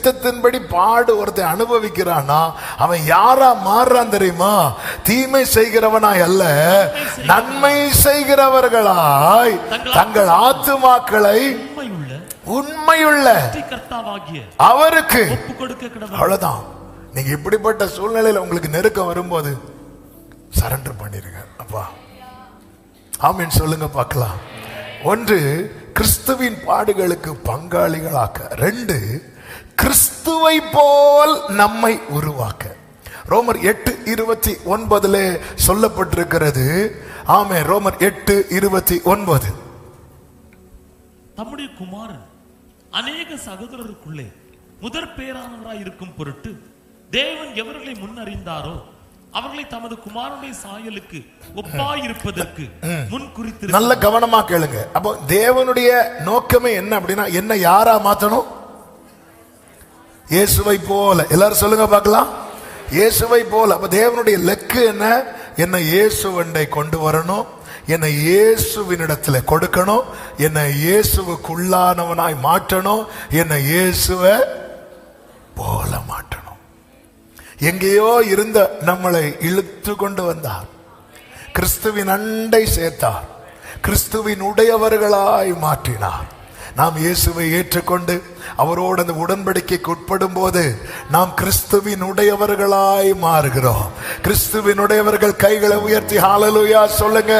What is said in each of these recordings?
சித்தத்தின்படி பாடு ஒருத்தன் அனுபவிக்கிறானா அவன் யாரா மாறுறான் தெரியுமா? தீமை செய்கிறவனாய் அல்ல, நன்மை செய்கிறவர்களாய் தங்கள் ஆத்துமாக்களை உண்மையுள்ள அவருக்கு அவ்வளவுதான். நீங்க இப்படிப்பட்ட சூழ்நிலையில உங்களுக்கு நெருக்கம் வரும்போது சரண்டர் பண்ணிருங்க. அப்பா ஆமீன் சொல்லுங்க பார்க்கலாம். ஒன்று, கிறிஸ்துவின் பாடுகளுக்கு பங்காளிகளாக்க. ரெண்டு, கிறிஸ்துவை போல் நம்மை உருவாக்க. ரோமர் 8:29 சொல்லப்பட்டிருக்கிறது. ஆமே, ரோமர் 8:29. தம்முடைய குமாரன் அநேக சகோதரருக்குள்ளே முதற் பேரானவராய் இருக்கும் பொருட்டு தேவன் எவர்களை முன்னறிந்தாரோ அவர்களை தமது குமாரனுடைய சாயலுக்கு ஒப்பாயிருப்பதற்கு முன் குறித்து. நல்ல கவனமா கேளுங்க. அப்போ தேவனுடைய நோக்கமே என்ன அப்படின்னா, என்ன யாரா மாத்தணும்? இயேசுவை போல. எல்லாரும் சொல்லுங்க பார்க்கலாம், இயேசுவை போல. அப்ப தேவனுடைய லக்கு என்ன? என்னை இயேசுவண்டை கொண்டு வரணும், என்னை இயேசுவினிடத்துல கொடுக்கணும், என்னை இயேசுவுக்குள்ளானவனாய் மாற்றணும், என்னை இயேசுவை போல மாற்றணும். எங்கேயோ இருந்த நம்மளை இழுத்து கொண்டு வந்தார், கிறிஸ்துவின் அண்டை சேர்த்தார், கிறிஸ்துவின் உடையவர்களாய் மாற்றினார். நாம் இயேசுவை ஏற்றுக்கொண்டு அவரோடு அந்த உடன்படிக்கைக்கு உட்படும் போது நாம் கிறிஸ்துவின் உடையவர்களாய் மாறுகிறோம். கிறிஸ்துவின் உடையவர்கள் கைகளை உயர்த்தி ஹalleluya சொல்லுங்க.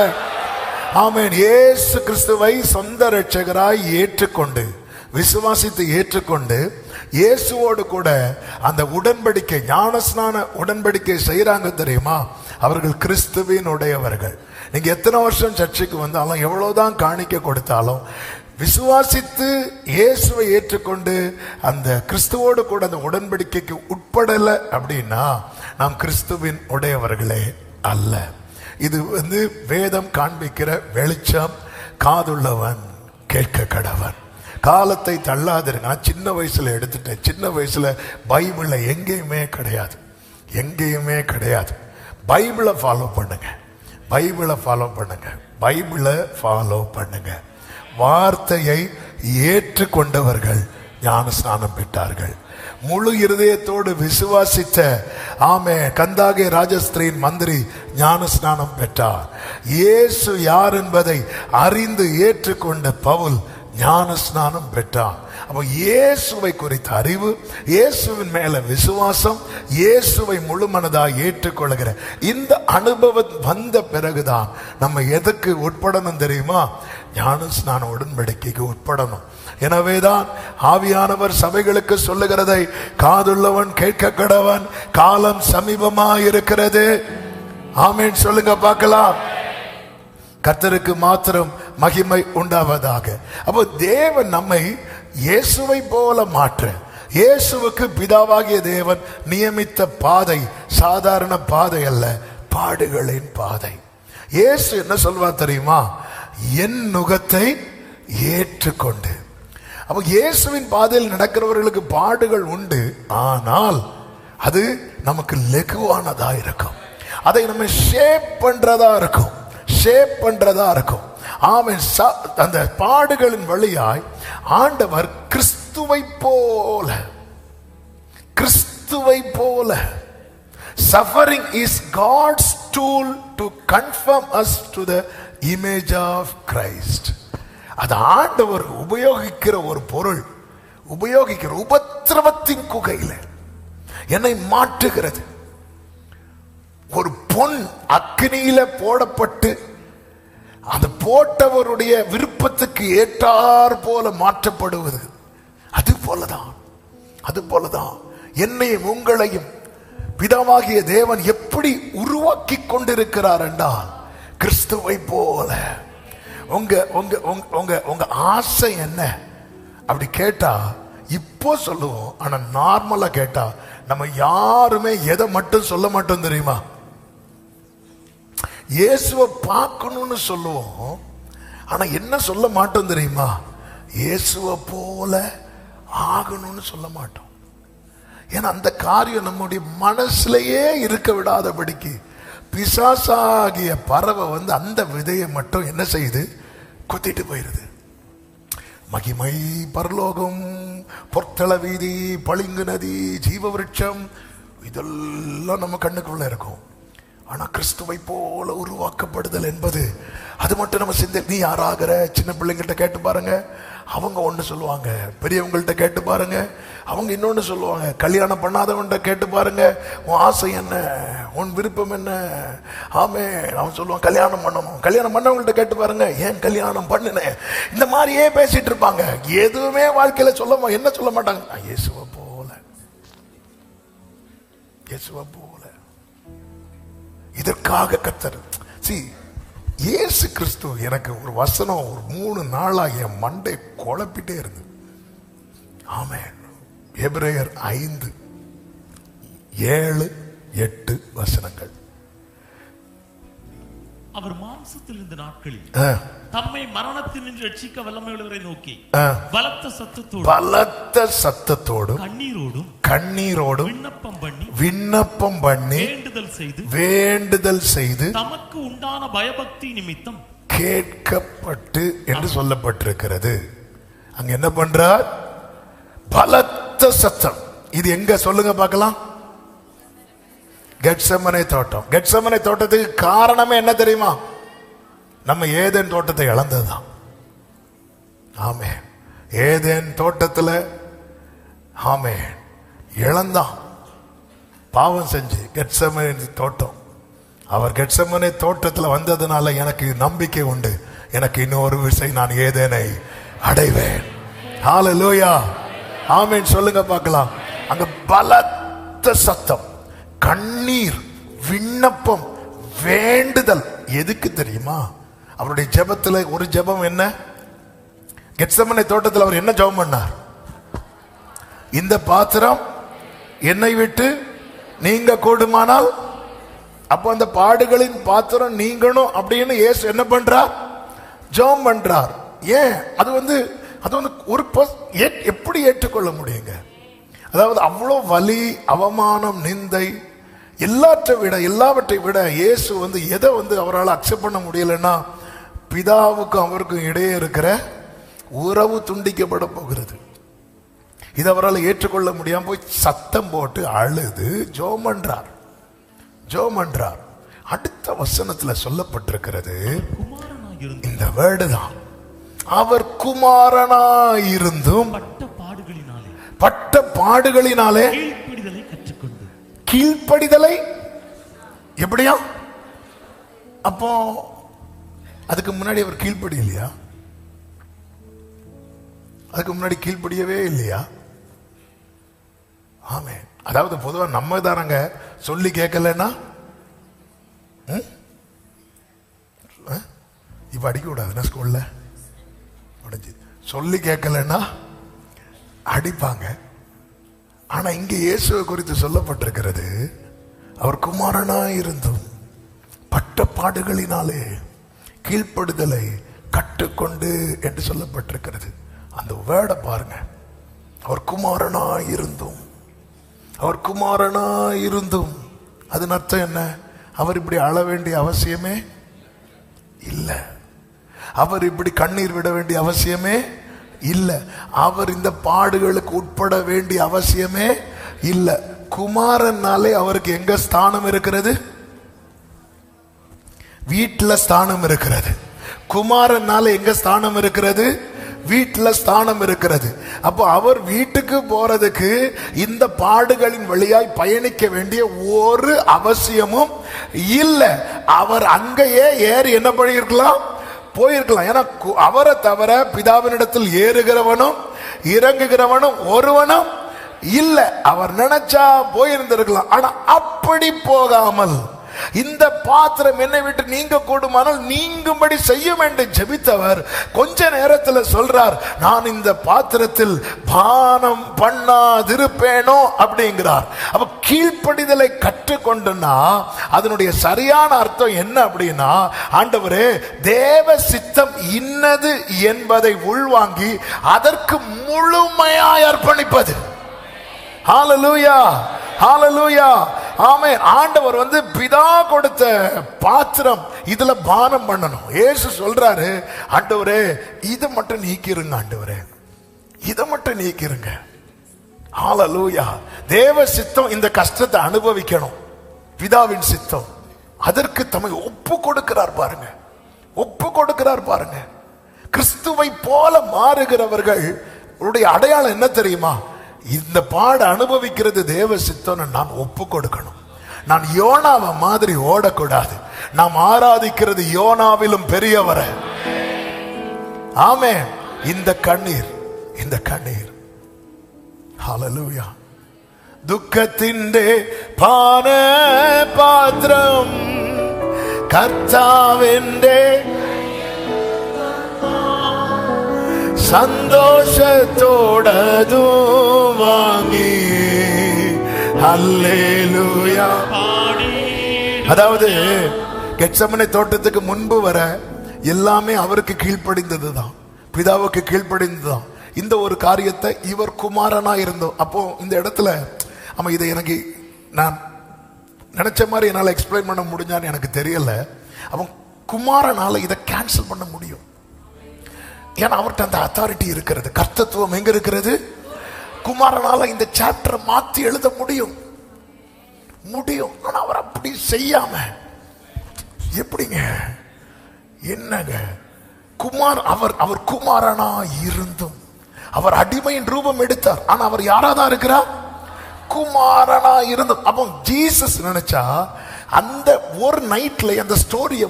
ஆமென். இயேசு கிறிஸ்துவை சொந்த இரட்சகராய் ஏற்றுக்கொண்டு விசுவாசித்து ஏற்றுக்கொண்டு இயேசுவோடு கூட அந்த உடன்படிக்கை, ஞானஸ்நான உடன்படிக்கை செய்யறாங்க தெரியுமா? அவர்கள் கிறிஸ்துவின் உடையவர்கள். நீங்க எத்தனை வருஷம் சர்ச்சுக்கு வந்தாலும், எவ்வளவுதான் காணிக்க கொடுத்தாலும், விசுவாசித்து இயேசுவை ஏற்றுக்கொண்டு அந்த கிறிஸ்துவோடு கூட அந்த உடன்படிக்கைக்கு உட்படல அப்படின்னா நாம் கிறிஸ்துவின் உடையவர்களே அல்ல. இது வேதம் காண்பிக்கிற வெளிச்சம். காதுள்ளவன் கேட்க கடவன். காலத்தை தள்ளாதிருங்க. நான் சின்ன வயசுல எடுத்துட்டேன். சின்ன வயசுல பைபிள்ல எங்கேயுமே கிடையாது, எங்கேயுமே கிடையாது. பைபிளை ஃபாலோ பண்ணுங்க, பைபிளை ஃபாலோ பண்ணுங்க, பைபிளை ஃபாலோ பண்ணுங்க. வார்த்தையை ஏற்றுக்கொண்டவர்கள் ஞானஸ்நானம் பெற்றார்கள். முழு இருதயத்தோடு விசுவாசித்த கந்தாகே ராஜஸ்திரியின் மந்திரி ஞானஸ்நானம் பெற்றார். இயேசு யார் என்பதை அறிந்து ஏற்றுக்கொண்ட பவுல் ஞானஸ்நானம் பெற்றார். அப்போ இயேசுவை குறித்த அறிவு, இயேசுவின் மேல விசுவாசம், இயேசுவை முழு மனதாக ஏற்றுக்கொள்கிற இந்த அனுபவம் வந்த பிறகுதான் நம்ம எதுக்கு உட்படணும் தெரியுமா? ஞானஸ்நான உடன்படிக்கைக்கு உட்படணும். எனவேதான் ஆவியானவர் சபைகளுக்கு சொல்லுகிறதை காதுள்ளவன் கேட்க கடவன், காலம் சமீபமா இருக்கிறது. ஆமென் சொல்லுங்க பார்க்கலாம். கர்த்தருக்கு மாத்திரம் மகிமை உண்டாவதாக. அப்போ தேவன் நம்மை இயேசுவை போல மாற்ற, இயேசுவுக்கு பிதாவாகிய தேவன் நியமித்த பாதை சாதாரண பாதை அல்ல, பாடுகளின் பாதை. இயேசு என்ன சொல்வார் தெரியுமா? என் நுகத்தை ஏற்றுக்கொண்டு. அப்ப இயேசுவின் பாதையில் நடக்கிறவர்களுக்கு பாடுகள் உண்டு, ஆனால் அது நமக்கு லெகுவானதா இருக்கும். அதை நம்ம ஷேப் பண்றதா இருக்கும், ஷேப் பண்றதா இருக்கும். ஆமென். அந்த பாடுகளின் வழியாய் ஆண்டவர் கிறிஸ்துவை போல, கிறிஸ்துவை போல. Suffering is God's tool to conform us to the image of Christ. அது ஆண்டவர் உபயோகிக்கிற ஒரு பொருள், உபயோகிக்கிற உபத்திரவத்தின் குகையில என்னை மாற்றுகிறது. ஒரு பொன் அக்னியில போடப்பட்டு அந்த போட்டவருடைய விருப்பத்துக்கு ஏற்றார் போல மாற்றப்படுவது. அது போலதான், அது போலதான் என்னையும் உங்களையும் பிதாவாகிய தேவன் எப்படி உருவாக்கி கொண்டிருக்கிறார் என்றால் கிறிஸ்துவை போல. உங்க உங்க உங்க உங்க ஆசை என்ன அப்படி கேட்டா இப்போ சொல்லுவோம். ஆனா நார்மலா கேட்டா நம்ம யாருமே எதை மட்டும் சொல்ல மாட்டோம் தெரியுமா? இயேசுவை பார்க்கணும்னு சொல்லுவோம். ஆனா என்ன சொல்ல மாட்டோம் தெரியுமா? இயேசுவை போல ஆகணும்னு சொல்ல மாட்டோம். ஏன்னா அந்த காரியம் நம்முடைய மனசுலயே இருக்க விடாதபடிக்கு பிசாசாகிய பறவை அந்த விதையை மட்டும் என்ன செய்யுது? குத்திட்டு போயிருது. மகிமை பரலோகம் பொற்தள வீதி, பளிங்கு நதி, ஜீவ விருட்சம், இதெல்லாம் நம்ம கண்ணுக்குள்ள இருக்கும். ஆனா கிறிஸ்துவை போல உருவாக்கப்படுதல் என்பது அது மட்டும் நம்ம சிந்தை. நீ யாராகிற? சின்ன பிள்ளைங்கள்ட்ட கேட்டு பாருங்க, அவங்க ஒன்று சொல்லுவாங்க. பெரியவங்கள்ட்ட கேட்டு பாருங்க, அவங்க இன்னொன்று சொல்லுவாங்க. கல்யாணம் பண்ணாதவன்கிட்ட கேட்டு பாருங்க, உன் ஆசை என்ன, உன் விருப்பம் என்ன? ஆமே, அவன் சொல்லுவான் கல்யாணம் பண்ணணும். கல்யாணம் பண்ணவங்கள்ட்ட கேட்டு பாருங்க, ஏன் கல்யாணம் பண்ணினேன்? இந்த மாதிரியே பேசிட்டு இருப்பாங்க. எதுவுமே வாழ்க்கையில என்ன சொல்ல மாட்டாங்க. இயேசுவை போல, இயேசுவை போல. இதற்காக கர்த்தர் இயேசு கிறிஸ்து எனக்கு ஒரு வசனம் ஒரு 3 நாளா என் மண்டை குழப்பிட்டே இருந்து. ஆமென். எபிரேயர் 5, 7, 8 வசனங்கள். அவர் மாம்சத்தில் இருந்த நாட்களில் தம்மை மரணத்தினின்று ரட்சிக்க வல்லமையுள்ளவரை நோக்கி பலத்த சத்தத்தோடும் கண்ணீரோடும் விண்ணப்பம் பண்ணி வேண்டுதல் செய்து தமக்கு உண்டான பயபக்தி நிமித்தம் கேட்கப்பட்டு என்று சொல்லப்பட்டிருக்கிறது. அங்க என்ன பண்றார்? பலத்த சத்தம். இது எங்க சொல்லுங்க பார்க்கலாம்? கெத்செமனே தோட்டம். கெத்செமனே தோட்டத்துக்கு காரணமே என்ன தெரியுமா? நம்ம ஏதேன் தோட்டத்தை இழந்ததுதான். ஆமென். ஏதேன் தோட்டத்துல ஆமென் இழந்தான், பாவம் செஞ்சு. கெத்செமனே தோட்டம், அவர் கெத்செமனே தோட்டத்துல வந்ததுனால எனக்கு நம்பிக்கை உண்டு. எனக்கு இன்னொரு விசை நான் ஏதேனை அடைவேன். ஹல்லேலூயா, ஆமென். சொல்லுங்க பார்க்கலாம். அங்க பலத்த சத்தம், கண்ணீர், விண்ணப்பம், வேண்டுதல். எதுக்கு தெரியுமா? அவருடைய ஜெபத்துல ஒரு ஜெபம் என்ன? கெத்செமனே தோட்டத்தில் அவர் என்ன ஜெபம் பண்ணார்? இந்த பாத்திரம் என்னை விட்டு நீங்க கூடுமானால். அப்போ அந்த பாடுகளின் பாத்திரம் நீங்கணும் அப்படின்னு இயேசு என்ன பண்றார்? ஜெபம் பண்றார். ஏன்? அது வந்து ஒரு எப்படி ஏற்றுக்கொள்ள முடியுங்க? அதாவது அவ்வளோ வலி, அவமானம், நிந்தை, எல்லாவற்றை விட இயேசு எதை அவரால் அக்செப்ட் பண்ண முடியலன்னா, பிதாவுக்கும் அவருக்கும் இடையே இருக்கிற உறவு துண்டிக்கப்பட போகிறது. இது அவரால் ஏற்றுக்கொள்ள முடியாம போய் சத்தம் போட்டு அழுது ஜெபம் பண்றார். அடுத்த வசனத்துல சொல்லப்பட்டிருக்கிறது இந்த வேர்டு தான். அவர் குமாரனாயிருந்தும் பட்ட பாடுகளினாலே கீழ்ப்படிதலை எப்படியா? அப்போ அதுக்கு முன்னாடி அவர் கீழ்ப்படி இல்லையா? அதுக்கு முன்னாடி கீழ்ப்படியவே இல்லையா? ஆமே. அதாவது பொதுவா நம்ம தானங்க சொல்லி கேட்கலன்னா இப்ப அடிக்க கூடாதுன்னா ஸ்கூல்ல சொல்லி கேட்கலன்னா அடிப்பாங்க. ஆனா இங்க இயேசுவை குறித்து சொல்லப்பட்டிருக்கிறது, அவர் குமாரனாயிருந்தும் பட்ட பாடுகளினாலே கீழ்ப்படுதலை கற்றுக்கொண்டு என்று சொல்லப்பட்டிருக்கிறது. அந்த வேர்டை பாருங்க. அவர் குமாரனாயிருந்தும் அதன் அர்த்தம் என்ன? அவர் இப்படி அழ வேண்டிய அவசியமே இல்லை. அவர் இப்படி கண்ணீர் விட வேண்டிய அவசியமே இல்லை. அவர் இந்த பாடுகளுக்கு உட்பட வேண்டிய அவசியமே இல்லை. குமாரனாலே அவருக்கு எங்க ஸ்தானம் இருக்கிறது? வீட்டுல ஸ்தானம் இருக்கிறது. குமாரனால எங்க ஸ்தானம் இருக்கிறது? வீட்டுல ஸ்தானம் இருக்கிறது. அப்போ அவர் வீட்டுக்கு போறதுக்கு இந்த பாடுகளின் வழியாய் பயணிக்க வேண்டிய ஒரு அவசியமும் இல்லை. அவர் அங்கேயே ஏறி என்ன பண்ணிருக்கலாம்? போயிருக்கலாம். ஏன்னா அவரை தவிர பிதாவினிடத்தில் ஏறுகிறவனும் இறங்குகிறவனும் ஒருவனும் இல்லை. அவர் நினைச்சா போயிருந்திருக்கலாம். ஆனா அப்படி போகாமல் இந்த பாத்திரம் என்னை விட்டு நீங்க கூடுமானால் நீங்கும்படி செய்யும் என்று ஜெபித்தவர் கொஞ்ச நேரத்தில் சொல்றார், நான் இந்த பாத்திரத்தில் பானம் பண்ணாதிருப்பேனோ அப்படிங்கிறார். அப்ப கீழ்ப்படிதலை கற்றுக்கொண்டுனா அதனுடைய சரியான அர்த்தம் என்ன அப்படின்னா, ஆண்டவரே தேவ சித்தம் இன்னது என்பதை உள்வாங்கி அதற்கு முழுமையாய் அர்ப்பணிப்பது. ஹல்லேலூயா, ஹல்லேலூயா, ஆமென். ஆண்டவர் பிதா கொடுத்த பாத்திரம் இதுல பானம் பண்ணணும். இயேசு சொல்றாரு, ஆண்டவரே இதை மட்டும் நீக்கிருங்க, ஆண்டவரே இதை மட்டும் நீக்கிருங்க. ஹல்லேலூயா. தேவ சித்தம் இந்த கஷ்டத்தை அனுபவிக்கணும். பிதாவின் சித்தம் அதற்கு தம்மை ஒப்பு கொடுக்கிறார் பாருங்க, ஒப்பு கொடுக்கிறார் பாருங்க. கிறிஸ்துவை போல மாறுகிறவர்கள் அடையாளம் என்ன தெரியுமா? இந்த பாட அனுபவிக்கிறது தேவ சித்தம். நான் ஒப்பு கொடுக்கணும். நான் யோனாவை மாதிரி ஓடக்கூடாது. நாம் ஆராதிக்கிறது யோனாவிலும் பெரியவரை. ஆமென். இந்த கண்ணீர், இந்த கண்ணீர். ஹல்லேலூயா. ദുഃഖത്തിന്റെ പാനപാത്രം കർത്താവിന്റെ സന്തോഷത്തോടതു വാങ്ങി ഹല്ലേലൂയ. அதாவது கெத்செமனே தோட்டத்துக்கு முன்பு வர எல்லாமே அவருக்கு கீழ்ப்படிந்ததுதான், பிதாவுக்கு கீழ்ப்படிந்ததுதான். இந்த ஒரு காரியத்தை இவர் குமாரனா இருந்தோம். அப்போ இந்த இடத்துல ஆமா, இதை எனக்கு நான் நினைச்ச மாதிரி என்னால் எக்ஸ்பிளைன் பண்ண முடிஞ்சான்னு எனக்கு தெரியல. அவன் குமாரனால இதை கேன்சல் பண்ண முடியும். ஏன்னா அவர்கிட்ட அந்த அத்தாரிட்டி இருக்கிறது, கர்த்தத்துவம் எங்க இருக்கிறது? குமாரனால இந்த சாப்டரை மாத்தி எழுத முடியும். ஆனா அவர் அப்படி செய்யாம எப்படிங்க, என்னங்க குமார், அவர் குமாரனா இருந்தும் அவர் அடிமையின் ரூபம் எடுத்தார். ஆனா அவர் யாராதான் இருக்கிறார்? குமாரனா இருந்தும். அப்போ ஜீசஸ் நினைச்சா அந்த ஒரு நைட்ல அந்த ஸ்டோரியை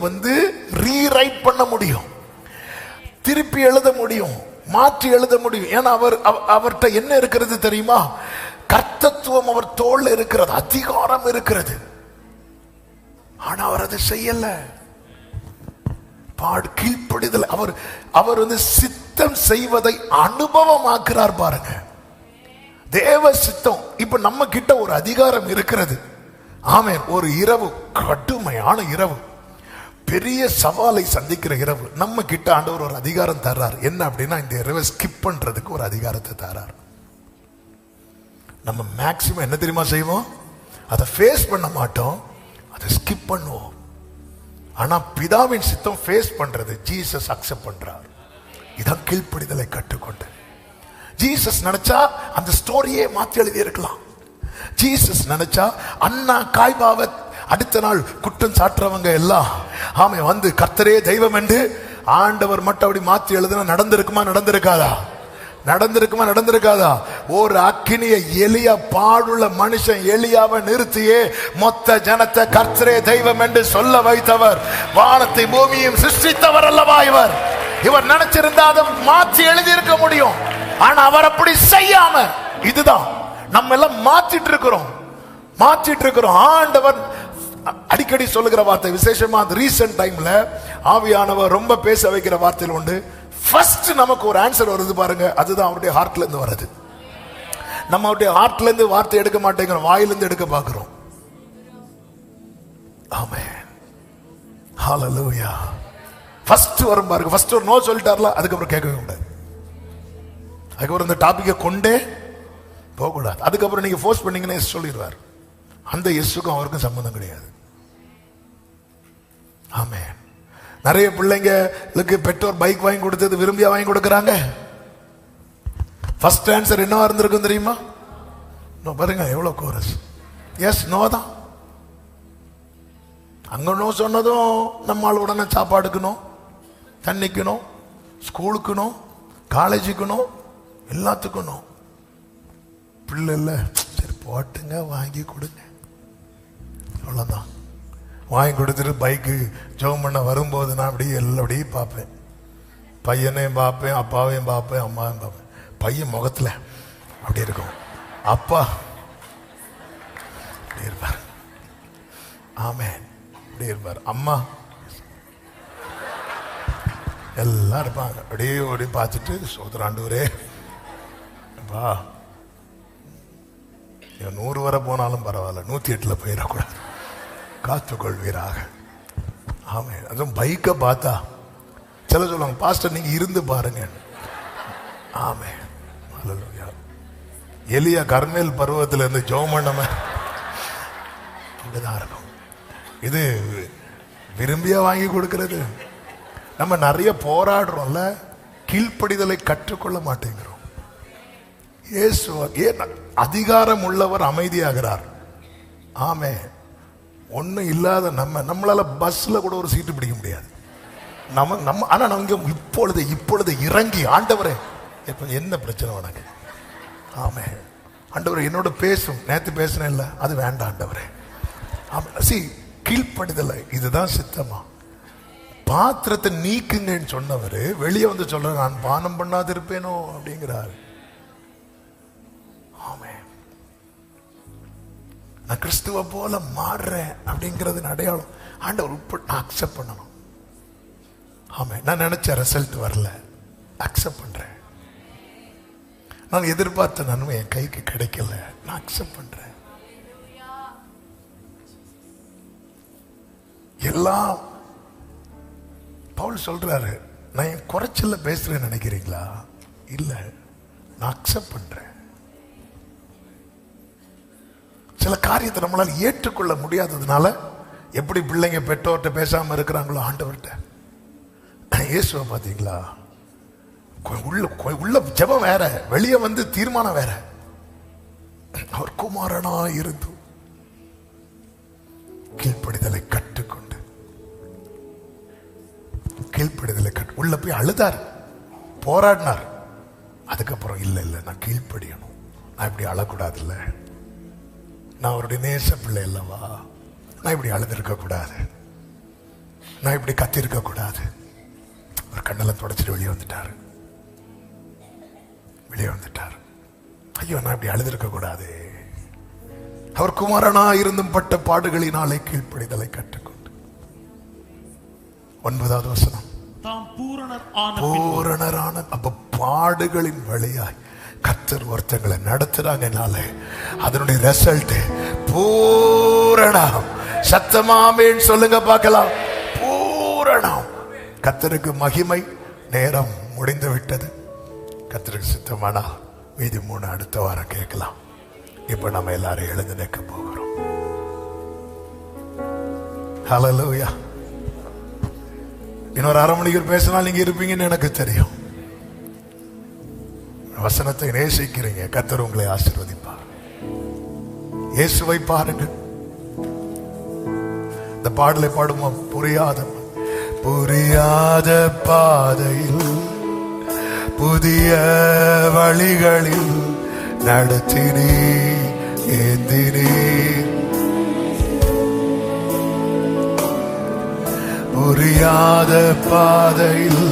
ரீரைட் பண்ண முடியும், திருப்பி எழுத முடியும், மாற்றி எழுத முடியும். ஏன்னா அவர்கிட்ட என்ன இருக்கிறது தெரியுமா? கர்த்தத்துவம் அவர் தோள்ல இருக்கிறது, அதிகாரம் இருக்கிறது. ஆனா அவர் அதை செய்யல. கீழ்ப்படிதல். அவர் சித்தம் செய்வதை அனுபவமாக்குறார் பாருங்க. தேவ சித்தம். இப்ப நம்ம கிட்ட ஒரு அதிகாரம் இருக்கிறது. ஆமென். ஒரு இரவு, கடுமையான இரவு, பெரிய சவாலை சந்திக்கிற இரவு. நம்ம கிட்ட ஆண்டவர் ஒரு அதிகாரம் தர்றார். என்ன அப்படின்னா, இந்த இரவை ஸ்கிப் பண்றதுக்கு ஒரு அதிகாரத்தை தர்றார். நம்ம மேக்சிமம் என்ன தெரியுமா செய்வோம்? அதை ஃபேஸ் பண்ண மாட்டோம், அதை ஸ்கிப் பண்ணுவோம். ஆனா பிதாவின் சித்தம் ஃபேஸ் பண்றது ஜீசஸ் அக்செப்ட் பண்றார். இதான் கீழ்ப்படிதலை கற்றுக்கொண்டு. ஜீசஸ் நினைச்சா அந்த ஸ்டோரியே மாத்தி எழுதி இருக்கலாம். ஜீசஸ் நினைச்சா அண்ணா காய்பாவை அடுத்த நாள் குற்றம் சாட்டுறவங்க எல்லாம் ஆமே கர்த்தரே தெய்வம் என்று ஆண்டவர் மட்டும் அப்படி மாத்தி எழுதுனா நடந்திருக்குமா? நடந்திருக்காதா? ஒரு அக்கினிய எலியா, பாடுள்ள மனுஷன் எலியாவை நிறுத்தியே மொத்த ஜனத்தை கர்த்தரே தெய்வம் என்று சொல்ல வைத்தவர், வானத்தை பூமியும் சிருஷ்டித்தவர் அல்லவா இவர் நினைச்சிருந்தா அதை மாற்றி எழுதி இருக்க முடியும். ஆனா அவர் அப்படி செய்யாம, இதுதான் நம்ம எல்லாம் மாத்திட்டு இருக்கிறோம். ஆண்டவர் அடிக்கடி சொல்லுகிற வார்த்தை, விசேஷமா ரீசன்ட் டைம்ல ஆவியானவர் ரொம்ப பேச வைக்கிற வார்த்தையில் உண்டு. ஃபர்ஸ்ட் நமக்கு ஒரு ஆன்சர் வருது பாருங்க, அதுதான் அவருடைய ஹார்ட்ல இருந்து வருது. நம்ம அவருடைய ஹார்ட்ல இருந்து வார்த்தை எடுக்க மாட்டேங்கிறோம், வாயிலிருந்து எடுக்க பார்க்கிறோம். ஆமென். ஹல்லேலூயா. ஃபர்ஸ்ட் வரும் பாருங்க. ஃபர்ஸ்ட் ஒரு நோ சொல்லிட்டார்ல, அதுக்கப்புறம் கேட்கவே கூடாது. அதுக்கப்புறம் இந்த டாபிக்கை கொண்டே போகக்கூடாது. அதுக்கப்புறம் நீங்க ஃபோர்ஸ் பண்ணீங்கன்னா சொல்லிடுவார். அந்த இயேசுக்கும் அவருக்கும் சம்பந்தம் கிடையாது. ஆமென். நிறைய பிள்ளைங்களுக்கு பெற்றோர் பைக் வாங்கி கொடுத்தது விரும்பியா வாங்கி கொடுக்கறாங்க. ஃபர்ஸ்ட் ஆன்சர் என்னவா இருந்திருக்கும் தெரியுமா? நோ. பாருங்க எவ்வளவு கோரஸ். எஸ், நோ தான். அங்க நோ சொன்னதும் நம்மால் உடனே சாப்பாடுக்கணும், தண்ணிக்கணும், ஸ்கூலுக்கணும், காலேஜுக்கணும், எல்லாத்துக்கணும். பிள்ளை இல்லை, சரி போட்டுங்க, வாங்கி கொடுங்க, அவ்வளோதான். வாங்கி கொடுத்துட்டு பைக்கு ஜெபம் பண்ண வரும்போது நான் அப்படியே பார்ப்பேன். பையனையும் பார்ப்பேன், அப்பாவையும் பார்ப்பேன், அம்மாவையும் பார்ப்பேன். பையன் முகத்தில் அப்படி இருக்கும், அப்பா அப்படி இருப்பார். ஆமென். அப்படி இருப்பார். அம்மா எல்லாம் இருப்பாங்க. அப்படியே ஓடி பார்த்துட்டு, சோதராண்டவரே அப்பா 100 வரை போனாலும் பரவாயில்ல, 108 போயிடக்கூடாது, காத்துக்கொள்வீராக. ஆமென். அதுவும் பைக்கை பார்த்தா சில சொல்லுவாங்க, பாஸ்டர் நீங்க இருந்து பாருங்க. ஆமென். ஹல்லேலூயா. எலியா கர்மேல் பருவத்தில் இருந்து ஜெபம் பண்ணாம அப்படிதான் இருக்கும். இது விரும்பியா வாங்கி கொடுக்கிறது. நம்ம நிறைய போராடுறோம்ல, கீழ்ப்படிதலை கற்றுக்கொள்ள மாட்டேங்கிறோம். இயேசு ஏன் அதிகாரம் உள்ளவர் அமைதியாகிறார். ஆமே, ஒன்றும் இல்லாத நம்மளால பஸ்ல கூட ஒரு சீட்டு பிடிக்க முடியாது. ஆனா நம்ம இப்பொழுது இறங்கி, ஆண்டவரே என்ன பிரச்சனை உனக்கு? ஆமே ஆண்டவரே என்னோட பேசும். நேத்து பேசினேன் இல்ல, அது வேண்டாம் ஆண்டவரே. கீழ்ப்படுதல, இதுதான் சித்தமா. பாத்திரத்தை நீக்குங்கன்னு சொன்னவரு வெளியே வந்து சொல்ற, நான் பானம் பண்ணாது இருப்பேனோ அப்படிங்கிறாரு. ஆமே, நான் கிறிஸ்துவ போல மாறுறேன் அப்படிங்கிறது அடையாளம். ஆண்டவர் நான் அக்செப்ட் பண்ணணும். ஆமே, நான் நினைச்ச ரிசல்ட் வரல, அக்செப்ட் பண்றேன். நான் எதிர்பார்த்த நன்மை என் கைக்கு கிடைக்கல, நான் அக்செப்ட் பண்றேன். எல்லாம் பவுல் சொல்றாரு, நான் என் குறைச்சல பேசுறேன்னு நினைக்கிறீங்களா? இல்ல, நான் அக்செப்ட் பண்றேன். சில காரியத்தை நம்மளால ஏற்றுக்கொள்ள முடியாததுனால எப்படி பிள்ளைங்க பெற்றோர்கிட்ட பேசாம இருக்கிறாங்களோ, ஆண்டவர்கிட்ட இயேசுவை பாத்தீங்களா, உள்ள ஜெபம் வேற, வெளியே வந்து தீர்மானம் வேற. அவர் குமாரனா இருந்து கீழ்ப்படிதலை கற்றுக்கொண்டு, கீழ்ப்படிதலை உள்ள போய் அழுதார், போராடினார். அதுக்கப்புறம் இல்ல நான் கீழ்ப்படியணும், நான் இப்படி அழக்கூடாது, இல்ல நான் அவருடைய நேச பிள்ளை அல்லவா, நான் இப்படி அழுதுருக்க கூடாது, நான் இப்படி கத்திருக்க கூடாது. ஒரு கண்ணெல்லாம் தொடச்சிட்டு வெளியே வந்துட்டாரு. ஐயோ, நான் இப்படி அழுதுருக்க கூடாது. அவர் குமாரனா இருந்தும் பட்ட பாடுகளினாலே கீழ்ப்படிதலை கற்றுக்கொண்டு. 9வது வசனம், பூரணரான அப்ப பாடுகளின் வழியாய் கர்த்தர் ஒருத்தங்களை நடத்துறாங்கனால அதனுடைய ரிசல்ட் பூரணம். சத்தமாமேன்னு சொல்லுங்க பார்க்கலாம். பூரணம். கர்த்தருக்கு மகிமை. நேரம் முடிந்து விட்டது. கர்த்தருக்கு சித்தமானா மீதி 3 அடுத்த வாரம் கேட்கலாம். இப்ப நம்ம எல்லாரும் எழுந்து நிற்க போகிறோம். ஹல்லேலூயா. இன்னொரு 1/2 மணிக்கு பேசினா நீங்க இருப்பீங்கன்னு எனக்கு தெரியும். வசனத்தை நேசிக்கிறீங்க, கர்த்தர் உங்களை ஆசீர்வதிப்பார். இயேசுவை பாருங்கள். இந்த பாடலை பாடுவோம். புரியாத பாதையில் புதிய வழிகளில் நடத்தினே ஏந்தினே, புரியாத பாதையில்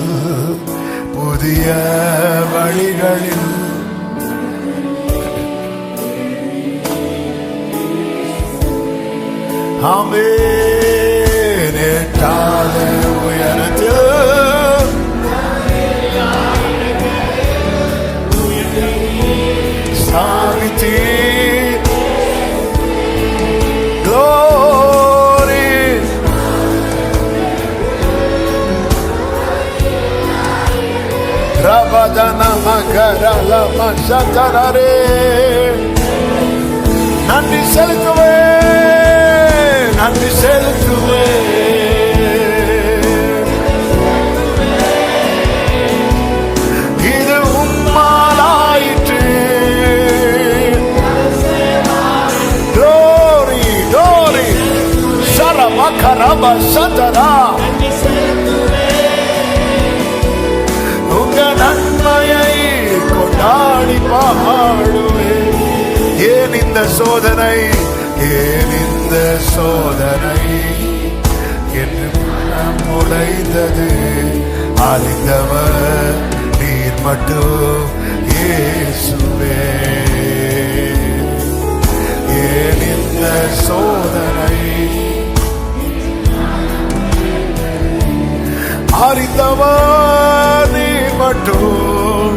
புதிய வழிகளில் ஆமென். எட்டாத உயரத்தில் சாவித்தீர். Glory. Rabadana makarala masatarare. நன்றி செலுத்துவேன், நன்றி செலுத்துவேன். இது உம்மாலாயிற்று. Glory, glory. Saramakaraba satara. உங்க நன்மையை கொண்டாடி பாடுவேன். ஏன் இந்த சோதனை, ஏன் இந்த சோதனை என்று மனம் உடைந்தது. அறிந்தவர் நீர் மட்டும் இயேசுவே. ஏன் இந்த சோதனை, அறிந்தவர் நீர் மட்டும்.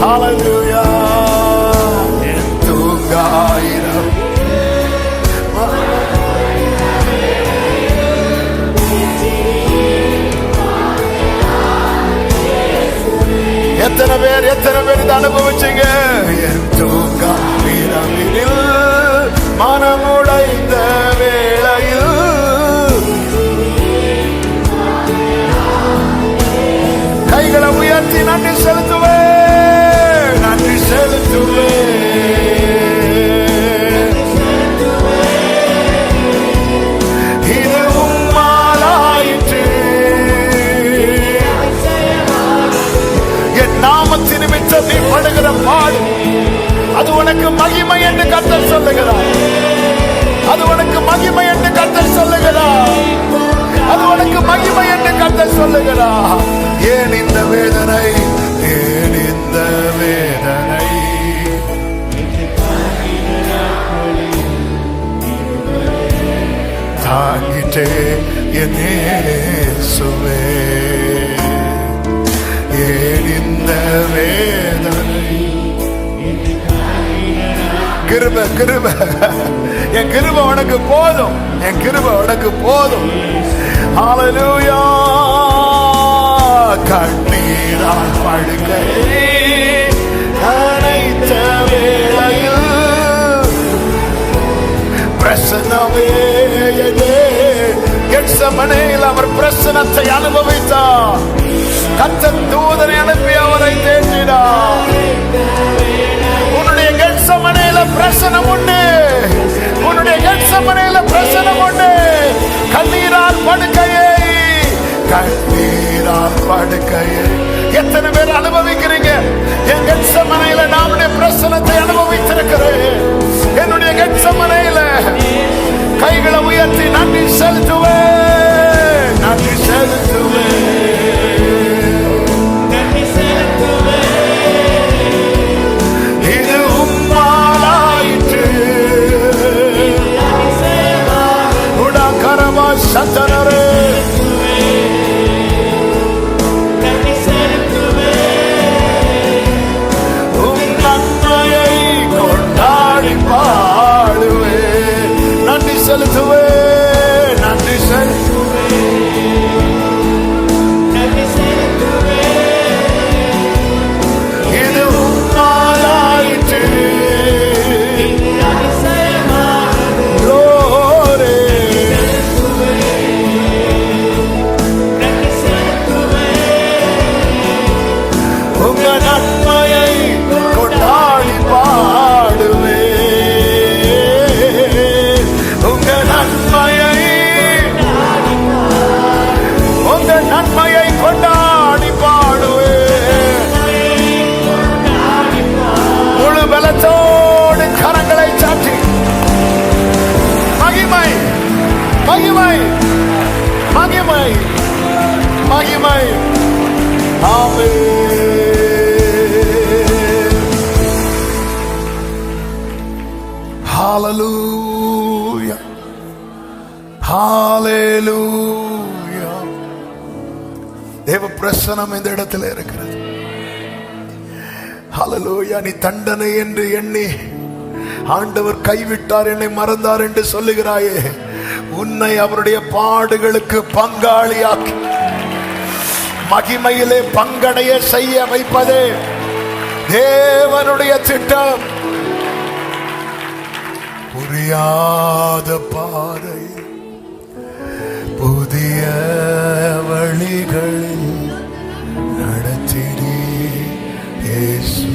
ஹல்லேலூயா. தூங்காயிரம் எத்தனை பேர் இதை அனுபவிச்சு உனக்கு மகிமை என்று கர்த்தர் சொல்லுகிறார். அது உனக்கு மகிமை என்று கர்த்தர் சொல்லுகிறார். அது உனக்கு மகிமை என்று கர்த்தர் சொல்லுகிறார். ஏன் இந்த வேதனை? ஏன் இந்த வேதனை? தாங்கிட்டே என் இயேசுவே, ஏன் இந்த வேதனை? கிருபை கிருபை, என் கிருபை உனக்கு போதும், என் கிருபை உனக்கு போதும். ஹல்லேலூயா. கண்ணீரால் படுக்கை அனைத்த வேளையில் பிரசன்னமே கெத்செமனேயில் அவர் பிரசன்னத்தை அனுபவித்தார். கர்த்தர் தூதனை அனுப்பி அவரை தேற்றினார். உன்னுடைய கெத்செமனேயில பிரசன்னம் உண்டு. உன்னுடைய கெத்செமனேயில பிரசன்னம் உண்டு. கண்ணீரால் படுக்கையை, கண்ணீரால் படுக்கையை எத்தனை பேர் அனுபவிக்கிறீங்க? என் கெத்செமனேயில நாமுடைய பிரசன்னத்தை அனுபவித்திருக்கிறேன். என்னுடைய கெத்செமனேயில கைகளை உயர்த்தி நன்றி செலுத்துவேன், நன்றி செலுத்துவேன். இது உம்மாலாயிற்று. உடாகரமா சந்தனரே செலுத்துவே, நன்றி செலுத்துவே, நன்றி செலுத்துவே. இது உம்மாலாயிற்று. glory. உங்க நன்மையை கொண்டாடி பாடுவே, நன்மையை கொண்டாடி பாடுவே. முழு பலத்தோடு கரங்களை சாற்றி மகிமை மகிமை மகிமை மகிமை. ஆமென். ஹல்லேலூயா, ஹல்லேலூயா. தேவ பிரசன்னம் இந்த இடத்துல இருக்கிறது. ஹல்லேலூயா. நீ தண்டனை என்று எண்ணி ஆண்டவர் கைவிட்டார், என்னை மறந்தார் என்று சொல்லுகிறாயே, உன்னை அவருடைய பாடுகளுக்கு பங்காளியாக்கி மகிமையிலே பங்கடைய செய்ய வைப்பதே தேவனுடைய திட்டம். புரியாத பாதை புதிய வழிகளில் நடத்தினே இயேசு,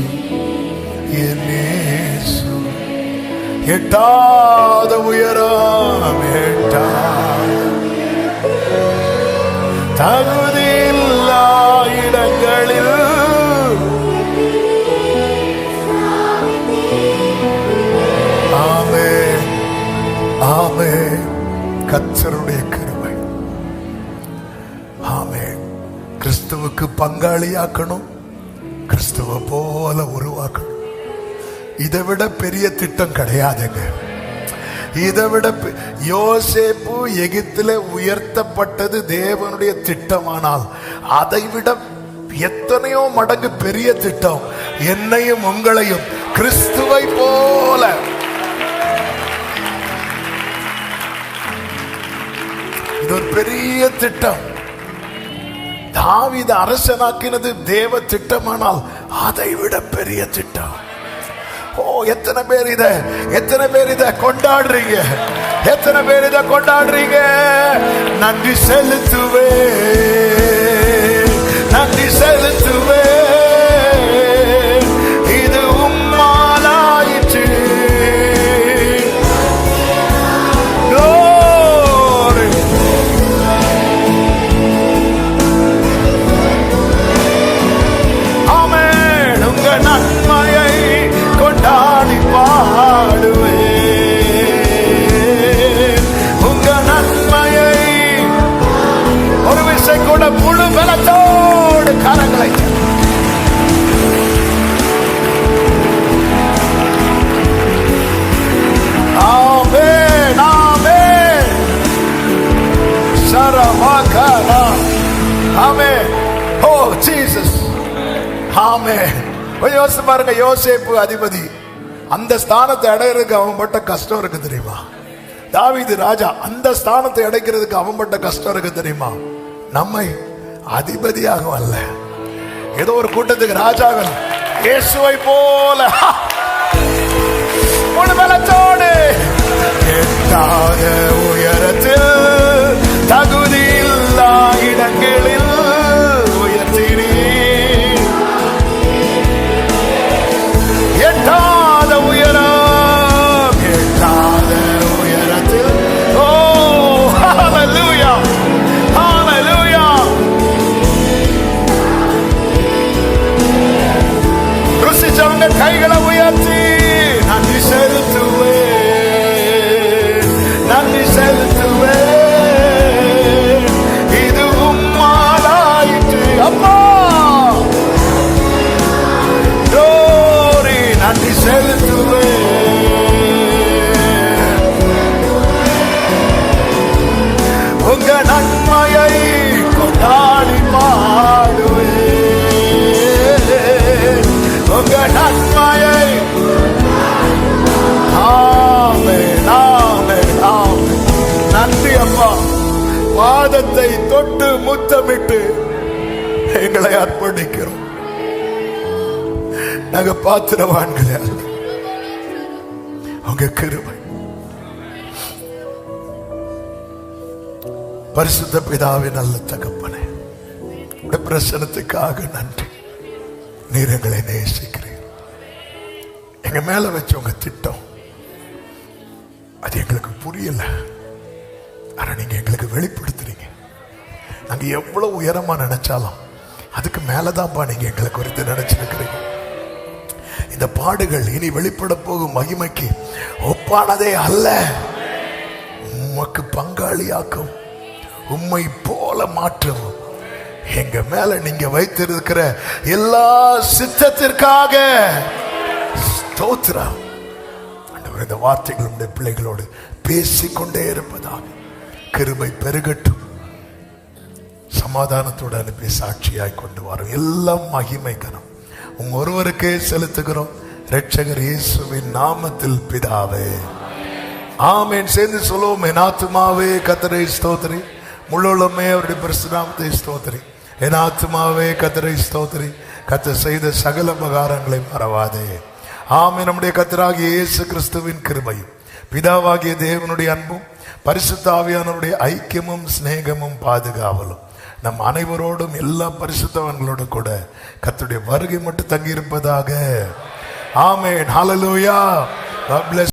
என் இயேசு. எட்டாத உயரம், எட்டாத தகுதியில்லா இடங்களில் ஆமென், ஆமென். கர்த்தருடைய கிருபை. ஆமென். கிறிஸ்துவுக்கு பங்காளியாக்கணும், கிறிஸ்துவ போல உருவாக்கணும். இதை விட பெரிய திட்டம் கிடையாதுங்க. இதை விட யோசேப்பு எகிப்திலே உயர்த்தப்பட்டது தேவனுடைய திட்டமானால் அதை விட எத்தனையோ மடங்கு பெரிய திட்டம் என்னையும் உங்களையும் கிறிஸ்துவை போல. இது ஒரு பெரிய திட்டம். தாவீது அரசனாக்கினது தேவ திட்டமானால் அதை விட பெரிய திட்டம். ஓ, எத்தனை பேர் இத கொண்டாடுறீங்க? எத்தனை பேர் இத கொண்டாடுறீங்க? நன்றி செலுத்துவே, நன்றி செலுத்துவே. இது உம்மாலாயிற்று. glory. ஆமென். உங்க நன்மையை கொண்டாடி ஆமென். கொஞ்சம் யோசிச்சு பாருங்க, யோசேப்பு அதிபதி, அந்த ஸ்தானத்தை அடையிறதுக்கு அவன் பட்ட கஷ்டம் இருக்கு தெரியுமா? தாவீது ராஜா, அந்த ஸ்தானத்தை அடைக்கிறதுக்கு அவன் பட்ட கஷ்டம் இருக்கு தெரியுமா? நம்மை அதிபதியாக அல்ல, ஏதோ ஒரு கூட்டத்துக்கு ராஜாக, இயேசுவை போல முழுமலத்தோடு எட்டாத உயரத்தில் தகுதி இல்லா இடங்களில் உயர்த்தினீ. எட்டாத உயரம், எட்டாத உயரத்தில். ஓ ஹalleluya, ஹalleluya. ருசிச்சவங்க கைகளை உயர்த்தி நன்றி செலுத்துவேன், நன்றி செலுத்துவேன். இது உம்மாலாயிற்று அப்பா, glory, நன்றி செலுத்துவேன். உங்க நன்மையை கொண்டாடி பாடுவேன், உங்க நன்மையை. ஆமென், ஆமென், ஆமென். நன்றி அப்பா. பாதத்தை தொட்டு முத்தமிட்டு எங்களை அர்ப்பணிக்கிறோம். நாங்க பாத்திரவான்களே அல்ல, உங்க கிருபை. பரிசுத்த பிதாவே, நல்ல தகப்பனே, உடைய பிரசனத்துக்காக நன்றி. நீர் எங்களை நேசிக்கிறீர். எங்க மேல வச்ச உங்க திட்டம் அது எங்களுக்கு புரியல, ஆனா நீங்க எங்களுக்கு வெளிப்படுத்துறீங்க. நாங்க எவ்வளவு உயரமா நினைச்சாலும் அதுக்கு மேலதான்ப்பா நீங்க எங்களை குறித்து நினைச்சிருக்கிறீங்க. இந்த பாடுகள் இனி வெளிப்பட போகும் மகிமைக்கு ஒப்பானதே அல்ல. உமக்கு பங்காளியாக்கும், உம்மை போல மாற்றவும் எங்க மேல நீங்க வைத்திருக்கிற எல்லா சித்தத்திற்காக ஸ்தோத்திரம். ஆண்டவரே, இந்த வார்த்தைகள் உடைய பிள்ளைகளோடு பேசிக்கொண்டே இருப்பதாக கிருபை பெருகட்டும். சமாதானத்தோடு அனுப்பி சாட்சியாய் கொண்டு வரும். எல்லாம் மகிமை கனம் உங்க ஒருவருக்கே செலுத்துகிறோம், இரட்சகர் இயேசுவின் நாமத்தில் பிதாவே, ஆமென். சேர்ந்து சொல்லுவோம், என் ஆத்துமாவே கர்த்தரை ஸ்தோத்திரி, முழுமே அவருடைய பரிசுத்த நாமத்தை ஸ்தோத்திரி. என் ஆத்துமாவே கர்த்தரை ஸ்தோத்திரி, கர்த்தர் செய்த சகல உபகாரங்களை மறவாதே. ஆமென். நம்முடைய கர்த்தராகிய இயேசு கிறிஸ்துவின் கிருபையும், பிதாவாகிய தேவனுடைய அன்பும், பரிசுத்த ஆவியானவருடைய ஐக்கியமும் சிநேகமும் பாதுகாவலும் நம் அனைவரோடும், எல்லா பரிசுத்தவான்களோடு கூட கர்த்தருடைய வருகை மட்டும் தங்கி இருப்பதாக. ஆமென். ஹல்லேலூயா. God bless.